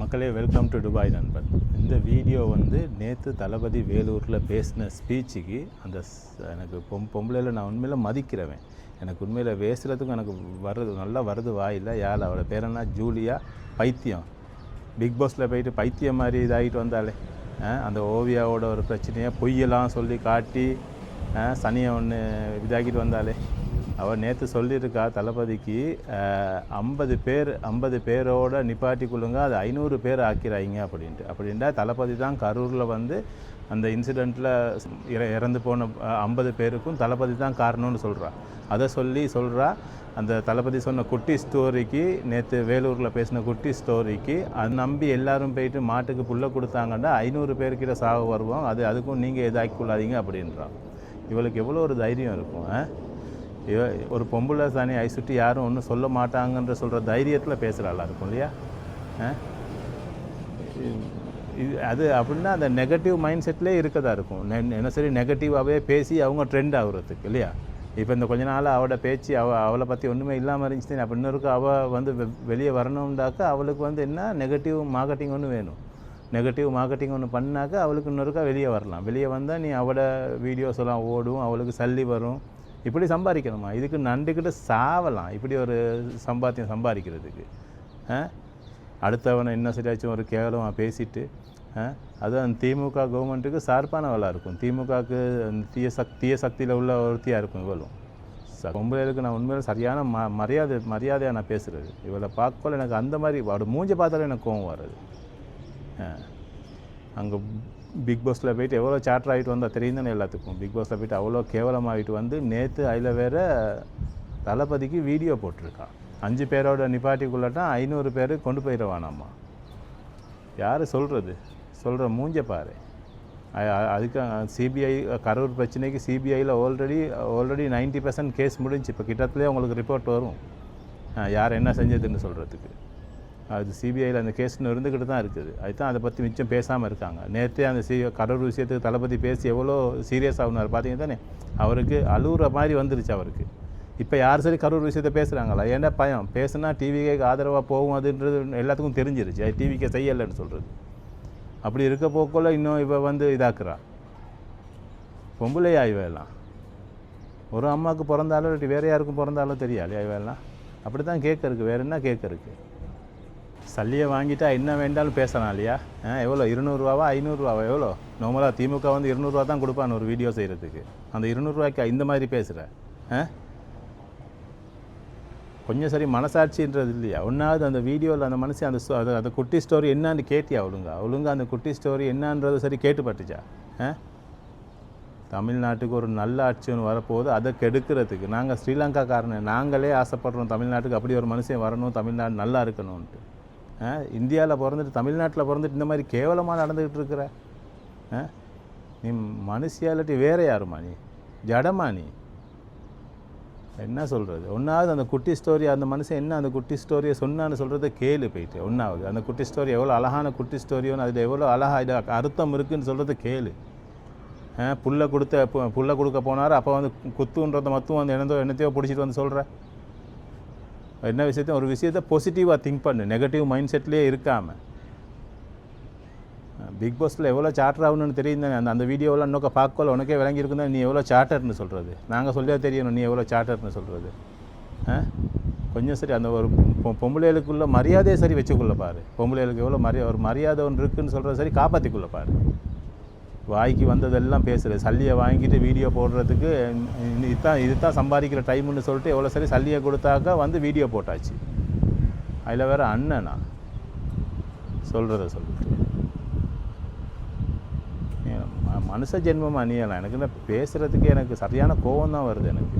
மக்களே, welcome to Dubai நண்பன். இந்த வீடியோ வந்து நேற்று தளபதி வேலூரில் பேசின ஸ்பீச்சுக்கு எனக்கு பொம்பளையில் நான் உண்மையில் மதிக்கிறவன். எனக்கு உண்மையில் பேசுகிறதுக்கும் எனக்கு நல்லா வருது வாயில். யார் அவளோட பேரென்னா ஜூலியா பைத்தியம். பிக் பாஸில் போயிட்டு பைத்தியம் மாதிரி இதாகிட்டு வந்தாலே, அந்த ஓவியாவோட ஒரு பிரச்சனையை பொய்யெல்லாம் சொல்லி காட்டி சனியை ஒன்று இதாகிட்டு வந்தாலே, அவள் நேற்று சொல்லியிருக்கா தளபதிக்கு 50 பேரோட நிப்பாட்டி கொள்ளுங்க, அது 500 பேர் ஆக்கிறாங்க அப்படின்ட்டா தளபதி தான் கரூரில் வந்து அந்த இன்சிடெண்ட்டில் இறந்து போன 50 பேருக்கும் தளபதி தான் காரணம்னு சொல்கிறா. அதை சொல்கிறா. அந்த தளபதி சொன்ன குட்டி ஸ்டோரிக்கு, நேற்று வேலூரில் பேசின குட்டி ஸ்டோரிக்கு அதை நம்பி எல்லோரும் போயிட்டு மாட்டுக்கு புல்லை கொடுத்தாங்கன்னா 500 பேர்கிட்ட சாக வருவோம், அதுக்கும் நீங்கள் எதாக்கி கொள்ளாதீங்க அப்படின்றான். இவளுக்கு எவ்வளோ ஒரு தைரியம் இருக்கும். ஒரு பொம்பளை தானே, ஐ சுற்றி யாரும் ஒன்றும் சொல்ல மாட்டாங்கன்ற சொல்கிற தைரியத்தில் பேசுகிறாளா இருக்கும் இல்லையா? அது அப்படின்னா அந்த நெகட்டிவ் மைண்ட் செட்லேயே இருக்கதா இருக்கும். என்ன சரி நெகட்டிவாகவே பேசி அவங்க ட்ரெண்ட் ஆகுறதுக்கு இல்லையா? இப்போ இந்த கொஞ்ச நாள் அவளோட பேச்சு அவளை பற்றி ஒன்றுமே இல்லாமல் இருந்துச்சு. அப்போ இன்னொருக்கு அவள் வந்து வெளியே வரணும்னாக்கா அவளுக்கு வந்து என்ன நெகட்டிவ் மார்க்கெட்டிங் ஒன்று வேணும். நெகட்டிவ் மார்க்கெட்டிங் ஒன்று பண்ணாக்கா அவளுக்கு இன்னொருக்கா வெளியே வரலாம். வெளியே வந்தால் நீ அவளோட வீடியோஸ் எல்லாம் ஓடும், அவளுக்கு சல்லி வரும். இப்படி சம்பாதிக்கணுமா? இதுக்கு நண்டுக்கிட்ட சாவலாம் இப்படி ஒரு சம்பாத்தியம் சம்பாதிக்கிறதுக்கு. அடுத்தவனை இன்னும் சரியாச்சும் ஒரு கேவலமாக பேசிட்டு அதுவும் திமுக கவர்மெண்ட்டுக்கு சார்பான வேலை இருக்கும். திமுகவுக்கு தீய சக்தியில் உள்ள ஒருத்தியாக இருக்கும் இவளும். பொம்பளைகளுக்கு நான் உண்மையில் சரியான மரியாதையாக நான் பேசுகிறது. இவளை பார்க்கல எனக்கு அந்த மாதிரி அவட மூஞ்சை பார்த்தாலே எனக்கு கோவம் வர்றது. அங்கே பிக் பாஸில் போய்ட்டு எவ்வளோ சாட்டர் ஆகிட்டு வந்தால் தெரியும் தானே எல்லாத்துக்கும். பிக் பாஸில் போய்ட்டு அவ்வளோ கேவலமாகிட்டு வந்து நேற்று அதில் வேறு தளபதிக்கு வீடியோ போட்டிருக்கா. 5 பேரோட நிப்பாட்டிக்குள்ளட்டான் 500 பேர் கொண்டு போயிடுவானாம்மா. யார் சொல்கிற மூஞ்ச பாரு. அதுக்கு சிபிஐ கரூர் பிரச்சனைக்கு சிபிஐயில் ஆல்ரெடி 90% கேஸ் முடிஞ்சு. இப்போ கிட்டத்துலேயே உங்களுக்கு ரிப்போர்ட் வரும் யார் என்ன செஞ்சதுன்னு சொல்கிறதுக்கு. அது சிபிஐயில் அந்த கேஸ்னு இருந்துக்கிட்டு தான் இருக்குது. அதுதான் அதை பற்றி மிச்சம் பேசாமல் இருக்காங்க. நேற்றே அந்த கரூர் விஷயத்துக்கு தளபதி பேசி எவ்வளோ சீரியஸ் ஆகுனார் பார்த்தீங்க தானே. அவருக்கு அழுகுற மாதிரி வந்துருச்சு அவருக்கு. இப்போ யார் சரி கரூர் விஷயத்தை பேசுகிறாங்களா? ஏன்னா பயம் பேசுனா டிவிக்கு ஆதரவாக போகும் அதுன்றது எல்லாத்துக்கும் தெரிஞ்சிருச்சு. அது டிவிக்கே செய்யலைன்னு சொல்கிறது. அப்படி இருக்க போக்குள்ள இன்னும் இப்போ வந்து இதாக்குறா. பொம்பளையா இவையெல்லாம் ஒரு அம்மாவுக்கு பிறந்தாலும் இல்லாட்டி வேறு யாருக்கும் பிறந்தாலும் தெரியாது இவையெல்லாம். அப்படி தான் கேட்கறக்கு, வேறு என்ன கேட்கறக்கு? சல்லியை வாங்கிட்டா என்ன வேண்டாலும் பேசலாம் இல்லையா? எவ்வளோ 200 ரூபாவா 500 ரூபாவா எவ்வளோ? நார்மலாக திமுக வந்து 200 ரூபா தான் கொடுப்பான்னு ஒரு வீடியோ செய்கிறதுக்கு. அந்த 200 ரூபாய்க்கு இந்த மாதிரி பேசுகிற கொஞ்சம் சரி மனசாட்சின்றது இல்லையா? ஒன்றாவது அந்த வீடியோவில் அந்த மனுஷன் அந்த குட்டி ஸ்டோரி என்னான்னு கேட்டியா? ஒழுங்கா அந்த குட்டி ஸ்டோரி என்னான்றது சரி கேட்டுப்பட்டுச்சா? தமிழ்நாட்டுக்கு ஒரு நல்ல ஆட்சி ஒன்று வரப்போகுது, அதை கெடுக்கிறதுக்கு நாங்கள் ஸ்ரீலங்காக்காரனை நாங்களே ஆசைப்படுறோம் தமிழ்நாட்டுக்கு அப்படி ஒரு மனுஷன் வரணும், தமிழ்நாடு நல்லா இருக்கணும்ன்ட்டு. இந்தியாவில் பிறந்துட்டு தமிழ்நாட்டில் பிறந்துட்டு இந்த மாதிரி கேவலமாக நடந்துக்கிட்டு இருக்கிற நீ மனுஷியா இல்லாட்டி வேறு யாருமா? நீ ஜடமா? நீ என்ன சொல்கிறது? ஒன்றாவது அந்த குட்டி ஸ்டோரி அந்த மனுஷன் என்ன அந்த குட்டி ஸ்டோரியை சொன்னான்னு சொல்கிறத கேளு போயிட்டு. ஒன்றாவது அந்த குட்டி ஸ்டோரி எவ்வளோ அழகான குட்டி ஸ்டோரியோன்னு அதில் எவ்வளோ அழகாக இது அர்த்தம் இருக்குதுன்னு சொல்கிறத கேளு. புல்லை கொடுக்க போனார், அப்போ வந்து குத்துன்றதை மொத்தம் வந்து என்னத்தையோ பிடிச்சிட்டு வந்து சொல்கிற என்ன விஷயத்தையும் ஒரு விஷயத்தை பாசிட்டிவாக திங்க் பண்ணு, நெகட்டிவ் மைண்ட் செட்லேயே இருக்காமல். பிக் பாஸில் எவ்வளோ சார்ட்டர் ஆகணும்னு தெரியும் தானே. அந்த வீடியோவெல்லாம் இன்னொக்க பார்க்கல உனக்கே விளங்கியிருக்குன்னா நீ எவ்வளோ சார்ட்டர்னு சொல்கிறது. நாங்கள் சொல்லியா தெரியணும் நீ எவ்வளோ சார்ட்டர்னு சொல்கிறது. கொஞ்சம் சரி அந்த ஒரு பொம்பளைகளுக்குள்ள மரியாதையை சரி வச்சுக்கொள்ள பாரு. பொம்பளைகளுக்கு எவ்வளோ ஒரு மரியாதை ஒன்று இருக்குதுன்னு சொல்கிறது சரி காப்பாற்றிக்கொள்ள பாரு. வாய்க்கு வந்ததெல்லாம் பேசுகிறது. சல்லியை வாங்கிட்டு வீடியோ போடுறதுக்கு இதுதான் சம்பாதிக்கிற டைமுன்னு சொல்லிட்டு எவ்வளோ சரி சல்லியை கொடுத்தாக்கா வந்து வீடியோ போட்டாச்சு. அதில் வேறு அண்ணனா சொல்கிறத சொல்லிட்டு மனுஷ ஜென்மமாக அணியலாம். எனக்கு என்ன பேசுகிறதுக்கு எனக்கு சரியான கோவம் தான் வருது எனக்கு.